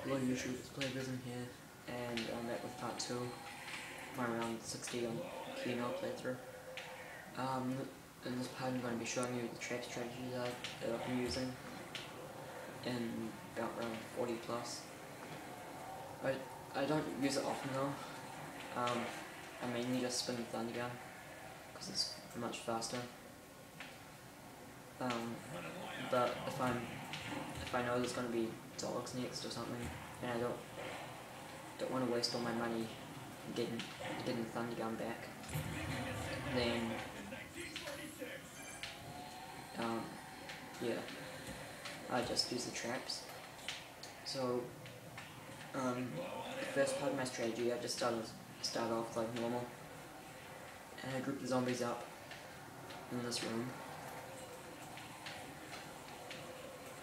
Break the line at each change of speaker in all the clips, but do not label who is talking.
Hello YouTube, it's Playvism here, and I'm back with part 2, my round 60 on Kino playthrough. In this part I'm going to be showing you the trap strategies that I've been using in about round 40 plus. I don't use it often though. I mainly just spin the thunder gun, because it's much faster. But if I know there's going to be dogs next or something, and I don't want to waste all my money getting the thunder gun back, then yeah, I just use the traps. So the first part of my strategy, I just start off like normal, and I group the zombies up in this room.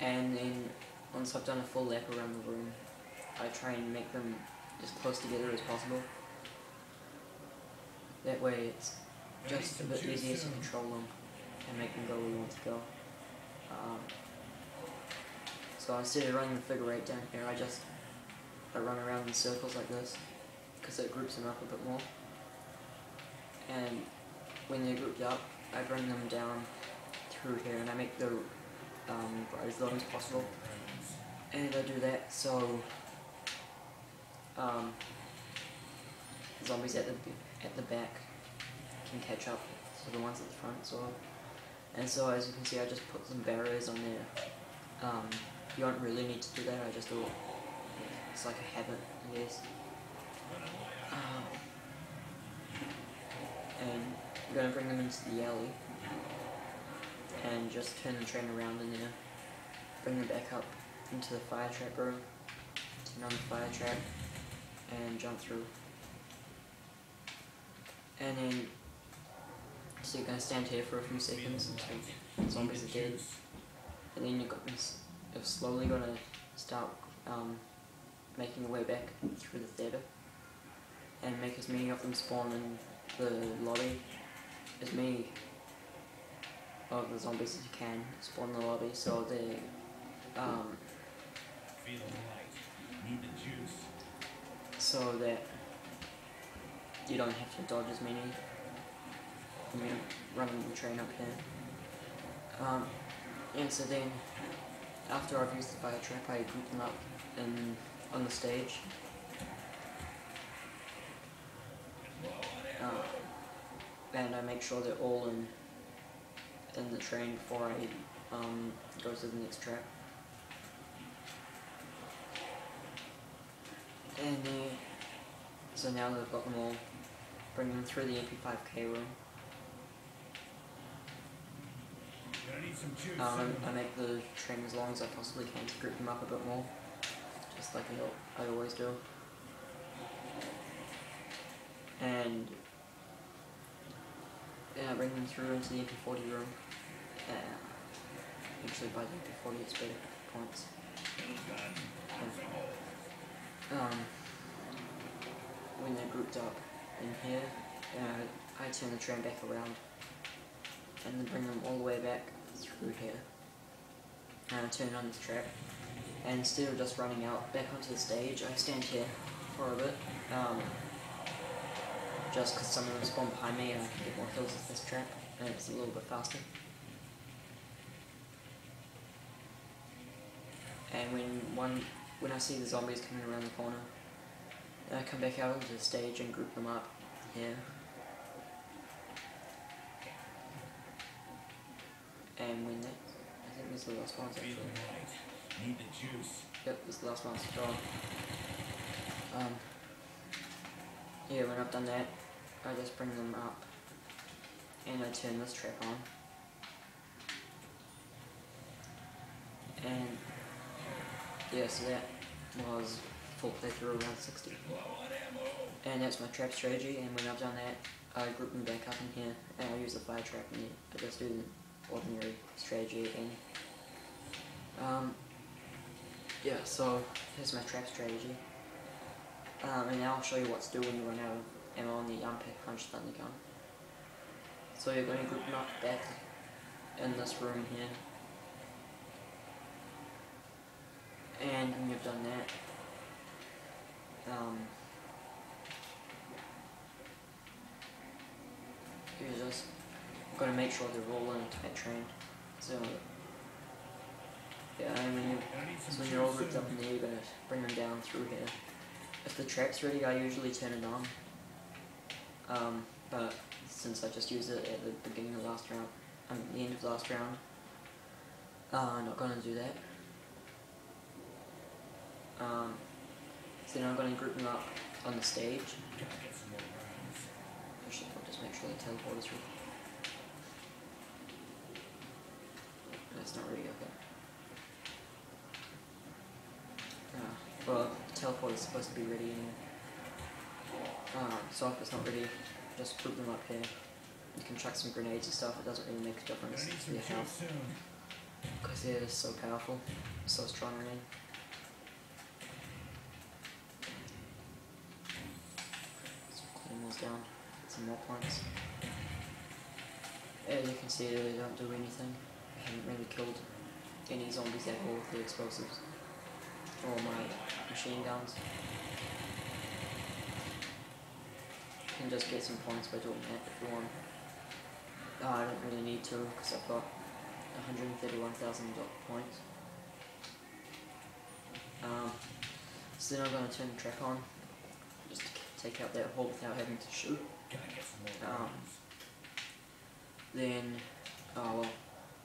And then, once I've done a full lap around the room, I try and make them as close together as possible. That way it's just a bit easier to control them and make them go where you want to go. So instead of running the figure 8 down here, I run around in circles like this, because it groups them up a bit more. And when they're grouped up, I bring them down through here, and I make the as long as possible, and I do that so zombies at the back can catch up to the ones at the front, and so as you can see, I just put some barriers on there. You don't really need to do that, I just do it. It's like a habit, I guess. And I'm gonna bring them into the alley and just turn the train around in there, bring them back up into the fire trap room, turn on the fire trap, and jump through. And then, so you're going to stand here for a few seconds until the zombies are dead, and then you're slowly going to start making your way back through the theatre, and make as many of them spawn in the lobby, as many of the zombies as you can spawn in the lobby, so they so that you don't have to dodge as many when you're running the train up here. And so then, after I've used the fire trap, I group them up on the stage. And I make sure they're all in the train before I go to the next trap. And so now that I've got them all, bring them through the MP5K room. I make the train as long as I possibly can to group them up a bit more, just like I always do. And I bring them through into the MP40 room. Usually by the MP40 it's better points. When they're grouped up in here, I turn the train back around and then bring them all the way back through here. And I turn on this trap, and instead of just running out back onto the stage, I stand here for a bit, just because some of them spawn behind me and I can get more kills with this trap, and it's a little bit faster. And when I see the zombies coming around the corner, I come back out onto the stage and group them up here. And when that, I think this is the last one actually. Yep, this is the last one to draw. Yeah, when I've done that, I just bring them up and I turn this trap on. And yeah, so that was full playthrough around 60. And that's my trap strategy, and when I've done that, I group them back up in here, and I use the fire trap, and I just do the ordinary strategy again. Yeah, so here's my trap strategy. And now I'll show you what to do when you run out of ammo on the Unpack Punch Thunder Gun. So you're going to group them up back in this room here. And when you've done that, guys. I've got to make sure they're all in a tight train. So yeah, so when you're all grouped up in there, you're going to bring them down through here. If the track's ready, I usually turn it on. But since I just used it at the beginning of last round, the end of last round, I'm not going to do that. So then I'm going to group them up on the stage. Actually, I'll just make sure the teleport is ready. That's not ready, okay. Well, the teleport is supposed to be ready anyway. So if it's not ready, just group them up here. You can chuck some grenades and stuff, it doesn't really make a difference to your health. Because it is so powerful, so strong grenade. Clean those down, get some more points. As you can see, they don't do anything. I haven't really killed any zombies at all with the explosives. Or my machine guns. You can just get some points by doing that if you want. I don't really need to because I've got 131,000 points. So then I'm going to turn the track on, just to take out that hole without having to shoot. Then, well,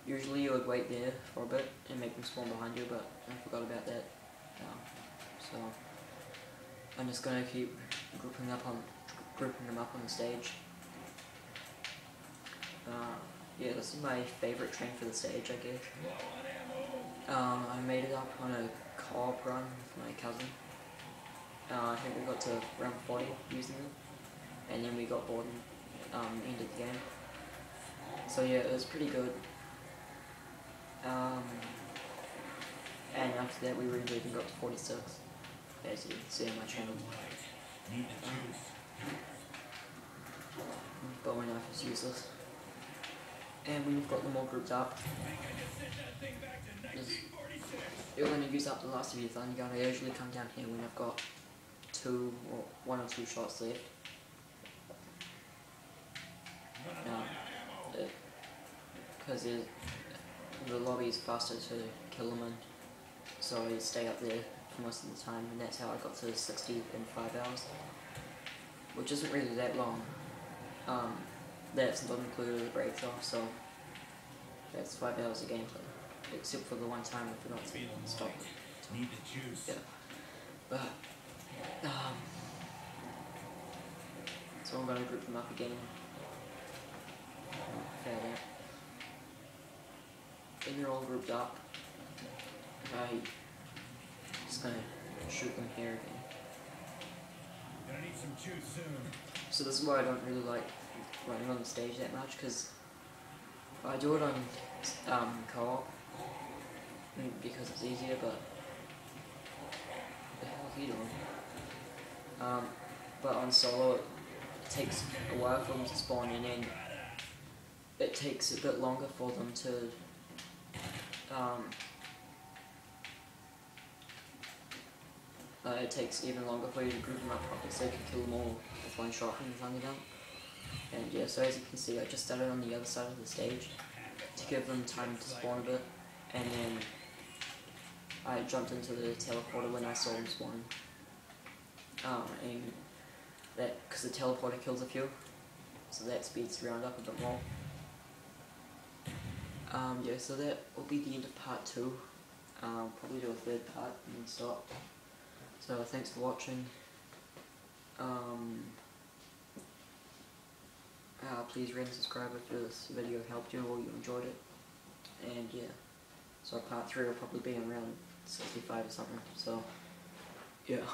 usually you would wait there for a bit and make them spawn behind you, but I forgot about that. So I'm just going to keep grouping them up on the stage. Yeah, this is my favourite train for the stage, I guess. I made it up on a co-op run with my cousin. I think we got to round 40 using it, and then we got bored and ended the game. So yeah, it was pretty good. And after that we really got to 46, as you can see on my channel. Bow and knife is useless. And when you've got them all grouped up, you're going to use up the last of your thunder gun. I usually come down here when I've got one or two shots left. Because the lobby is faster to kill them in, so I stay up there for most of the time, and that's how I got to 60 in 5 hours, which isn't really that long. That's not included the breaks off, so that's 5 hours of gameplay, except for the one time I forgot to stop it. Yeah. But, so I'm going to group them up again. Fair that. When you're all grouped up, I'm just going to shoot them here again. So this is why I don't really like running on the stage that much, because I do it on co-op because it's easier, but what the hell are you doing? But on solo it takes a while for them to spawn in, and it takes a bit longer for them to it takes even longer for you to group them up properly so you can kill them all with one shot from the thunder gun. And yeah, so as you can see, I just started on the other side of the stage to give them time to spawn a bit, and then I jumped into the teleporter when I saw them spawn. And that, because the teleporter kills a few, so that speeds the round up a bit more. Yeah, so that will be the end of part 2. Probably do a third part and then stop. So thanks for watching. Please rate and subscribe if this video helped you or you enjoyed it. And yeah, so part 3 will probably be around 65 or something. So yeah.